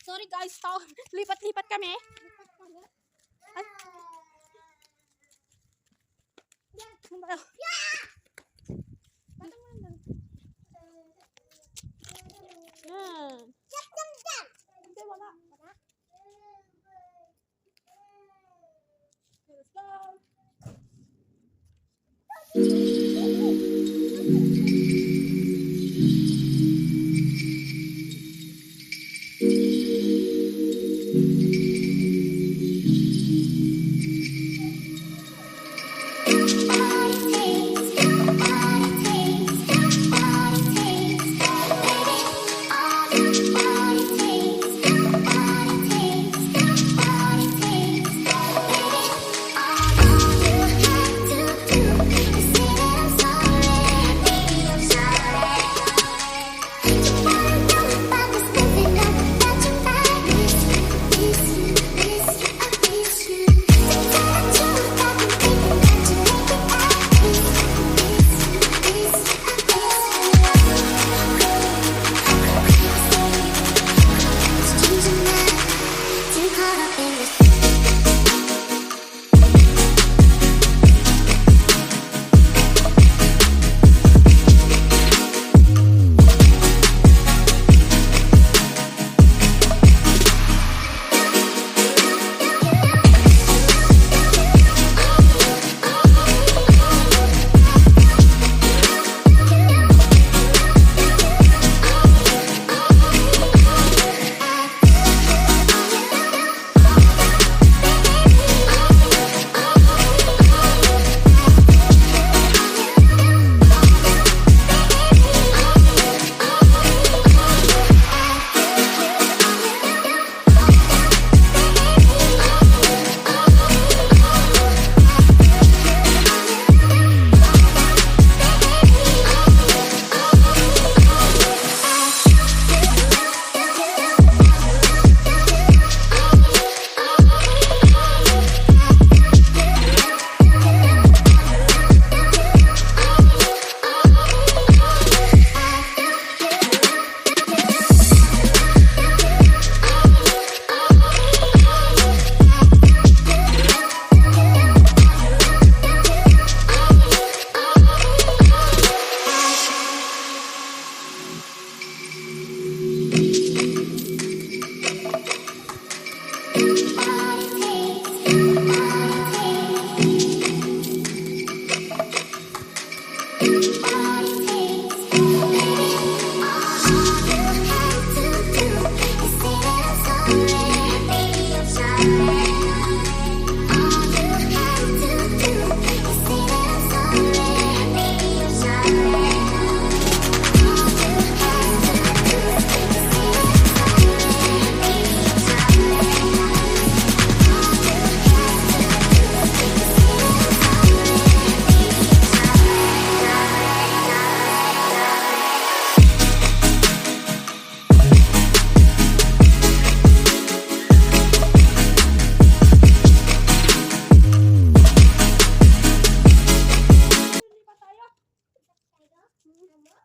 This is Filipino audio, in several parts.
Sorry guys, lipat-lipat kami. Ay. Ano ba? Yan. Hindi, wala. Let's go.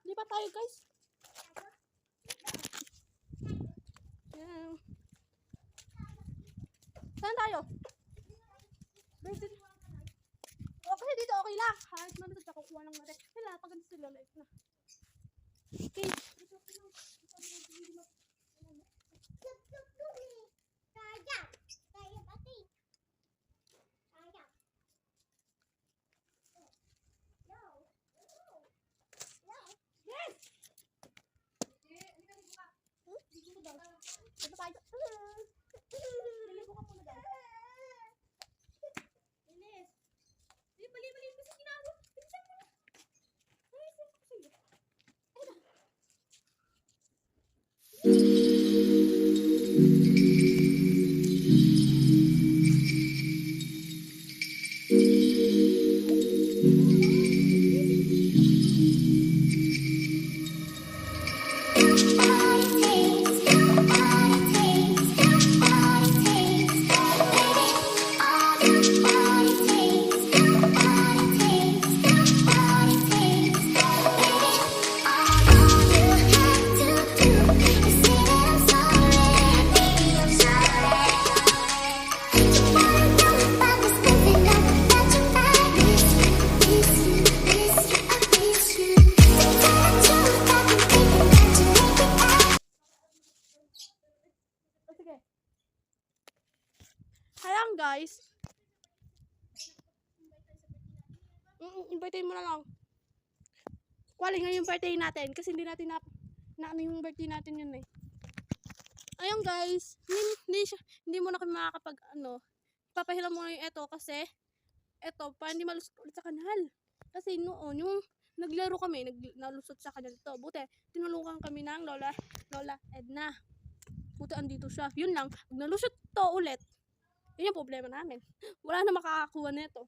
Lipat tayo guys. Yan. Saan tayo? O kasi dito okay lang. Kahit nandito sa kukuha ng natin. Wala, pag ganito sila live na. Okay. Dito tayo. Liligo ka muna daw. Linis. Bali mo sa ginagawa. Bilisan mo. Ay, saan ko sa'yo? Invitein mo na lang. Kuwali nga yung birthday natin kasi hindi natin na ano yung birthday natin yun eh. Ayun guys, hindi mo na kami makakapag papahiram mo na yung eto kasi eto para hindi malusot ulit sa kanal. Kasi noon yung naglaro kami, nalusot sa kanal to. Buti tinulungan kami ng Lola Edna. Buti andito siya. Yun lang, pag nalusot to ulit, yun yung problema namin. Wala na makakakuha nito.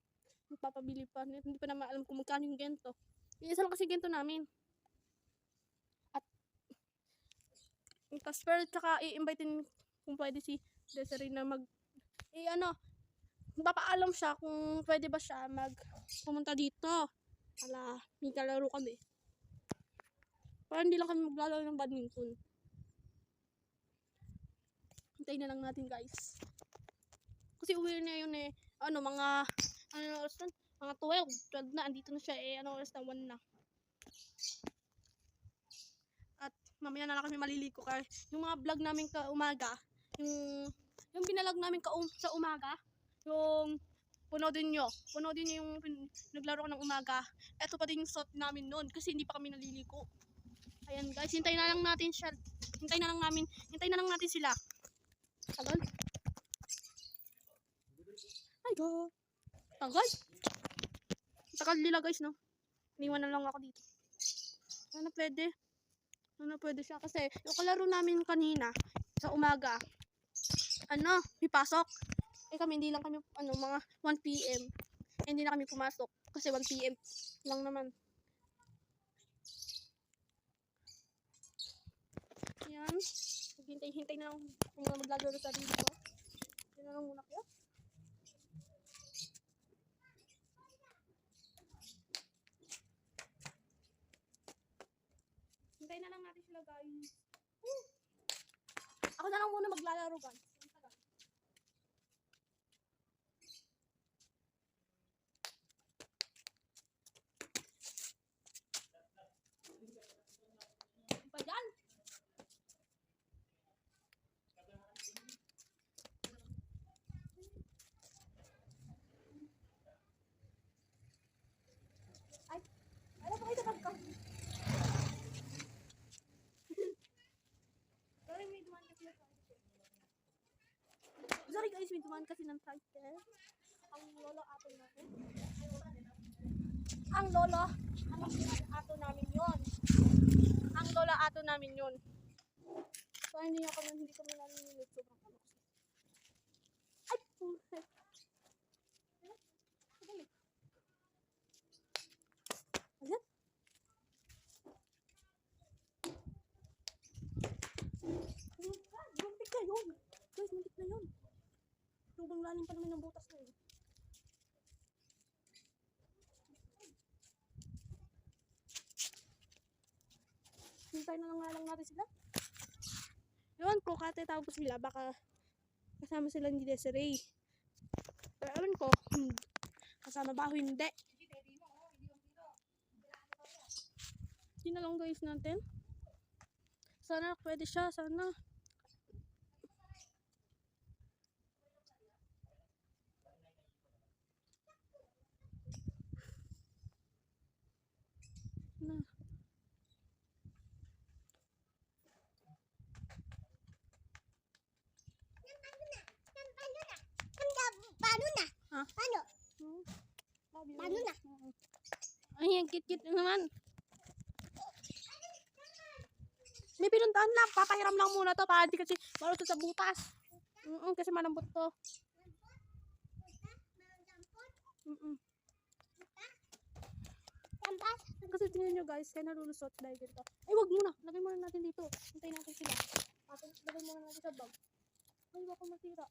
Magpapabili pa. Hindi pa naman alam kung magkano yung gento. Isa lang kasi gento namin. At Casper, tsaka i-invitein kung pwede si Desiree na papaalam siya kung pwede ba siya pumunta dito. Ala, may kalaro kami. Para hindi lang kami maglalaro ng badminton. Hintayin na lang natin guys. Kasi uwi na yun eh. Mga 12 na, andito na siya eh, oras na 1 na. At mamaya na lang kami maliligo kasi yung mga vlog namin umaga, yung binalag namin sa umaga, yung punoodin nyo yung naglaro ko ng umaga. Eto pa din yung shot namin noon kasi hindi pa kami naliligo. Ayan guys, hintayin na lang natin sila. Tagal. Ay go. Tagal nila guys, no? Iniwan na lang ako dito. Ano pwede siya kasi yung kalaro namin kanina sa umaga, may pasok. Kami hindi lang kami mga 1 PM. Hindi na kami pumasok kasi 1 PM lang naman. Yan. Hintay na lang kung maglalaro sa sarili ko. Yan na lang muna kayo. Hintay na lang natin sila guys. Ako na lang muna maglalaro guys. Pa dyan. Ay, ano po ito ka? Sorry guys, may dumaan kasi ng cycle. Ang lolo ato natin. Ang lola ato namin yun. So hindi kami nalilinig. Sobrang ano kasi. Ay! Puset! Ayan! Muntik na yun! Guys, muntik na yun! Sobrang lalim pa naman ng butas na yun. Hintay na lang natin sila. Ewan ko, tapos sila, baka kasama sila ni Desiree. Pero ewan ko, kasama ba o hindi. Yun na lang guys natin. Sana pwede siya, sana. Na. Ha? Paano? Paano na? Ay, ang kit-kit naman. May pinuntahan lang. Papahiram lang muna to para di kasi marunong sa butas. Kasi malambot to. Kasi tingnan nyo guys, kaya nalulusot dahil dito. Ay, wag muna. Lagay muna natin dito. Hintayin natin sila. Lagay muna natin sa bag. Ay, baka matira.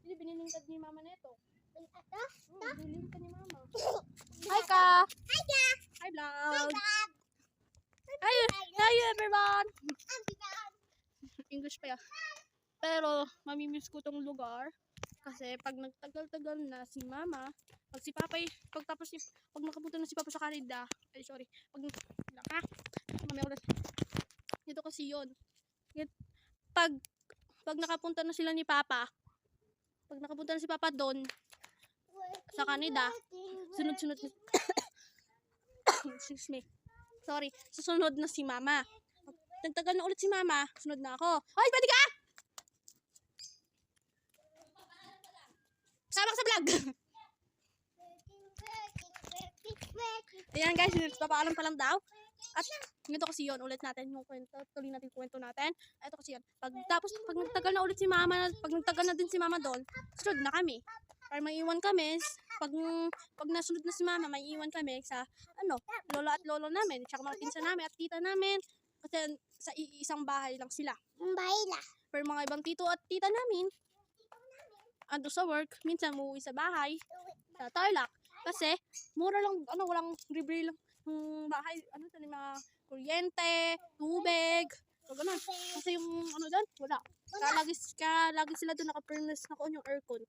Hindi, binilingkad ni mama neto. Binilingkad ni mama. Hi ka! Hi, Dad! Hi vlog! Hi, Dad! Hi everyone! English pa yan. Pero, mamimiss ko tong lugar. Kasi pag nagtagal-tagal na si mama, pag nakapunta na si papa sa Canada, dito kasi yun. Pag nakapunta na sila ni papa, Pag nakapunta na si Papa doon, sa Canada, sunod-sunod na, excuse me. Sorry, susunod na si Mama. Nagtagal na ulit si Mama, sunod na ako. Hoy, pwede ka? Sama ka sa vlog. Ayan guys, papaalam pa lang daw. At ganito kasi yun, ulit natin yung kwento, tuloy natin yung kwento natin. Ito kasi yun, pag nagtagal na ulit si Mama, pag nagtagal na din si Mama doon, sunod na kami. Para may iwan kami, pag nasunod na si Mama, may iwan kami sa, lolo at lolo namin, tsaka mga pinsan namin at tita namin. Kasi sa isang bahay lang sila. Baila. Pero mga ibang tito at tita namin, ando sa work, minsan umuwi sa bahay, sa Tarlac. Kasi, mura lang, walang libre lang yung bahay, mga kuryente, tubig, o gano'n. Kasi yung, doon, wala. Kaya lagi sila doon naka-furnace na yung aircon.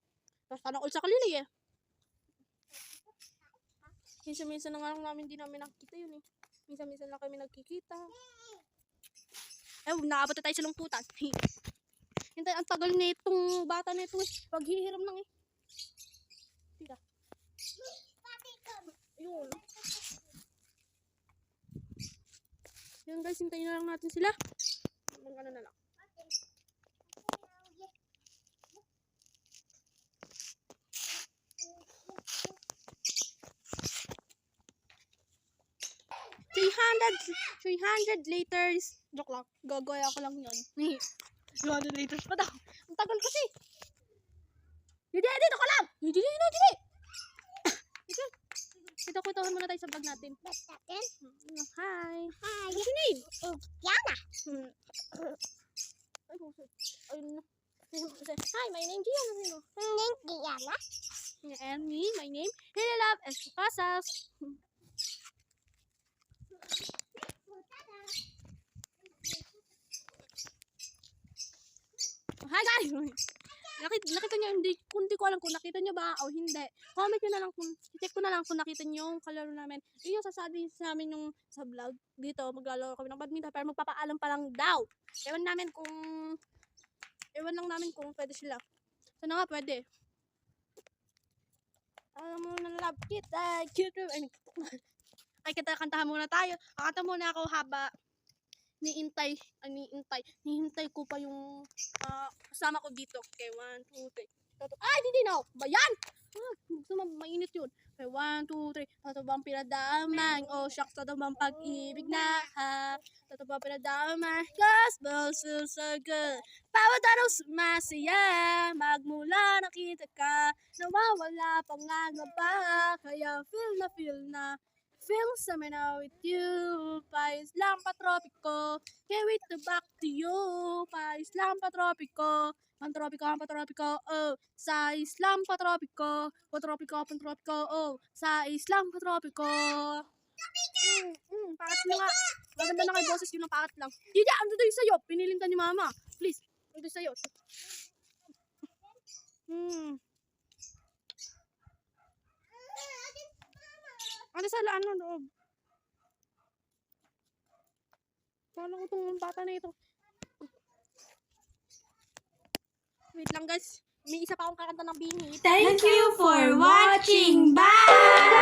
Tapos parang all sa kalili eh. Minsan-minsan na nga lang namin, di namin nakikita yun eh. Minsan-minsan lang kami nagkikita. Naabot na tayo sa lungkutan. Hintay, ang tagal na itong bata na ito eh. Paghihiram lang eh. Tita. Ayun. Yun guys, hintayin na lang natin sila. Na lang. $300 liters. Joke lang. Gagawin ako lang yun. 200 liters pa daw. Ang tagal kasi. Dito ka lang. Dito. Dito, kwentahan muna tayo sa vlog natin. Hi. Hi. What's your name? Yana. Hi, my name is Gian. Yana. And me, my name Hililab Escasas. Hi guys! Nakita niyo, hindi ko alam kung nakita niyo ba o hindi. Comment niyo na lang check ko na lang kung nakita niyo yung kalaro namin. Yung sasabi sa amin yung sa vlog dito, maglalaro kami ng badminton pero magpapaalam pa lang daw. Ewan lang namin kung pwede sila. Sana nga pwede. Alam mo na love kita, cute. Ay, kantahan muna tayo. Kakanta muna ako haba nihintay ko pa yung kasama ko dito. Okay, 1, 2, 3. Ay, hindi na. Ba yan? Gusto mo, mainit yun. Okay, 1, 2, 3. Toto bang pinadamang? Oh, shucks, toto bang pag-ibig na? Ha? Toto bang pinadamang? Gospel feels so good. Bawat araw sumasaya. Magmula nakita ka. Nawawala pangangaba. Kaya feel na. Feels I'm now with you, pa-Islam patropiko. Can't wait to back to you, pa-Islam patropiko. Pantropiko, oh, sa Islam patropiko. Patropiko, oh, sa Islam patropiko. Pakat mo nga. Maganda na kay boses yun ang pakat lang. Hindi, ano doon sa'yo? Piniling ka ni Mama. Please, ano doon sa'yo? Ano sa loob? Paano ko itong bata na ito? Wait lang guys. May isa pa akong kakanta ng bini. Thank you for watching. Bye!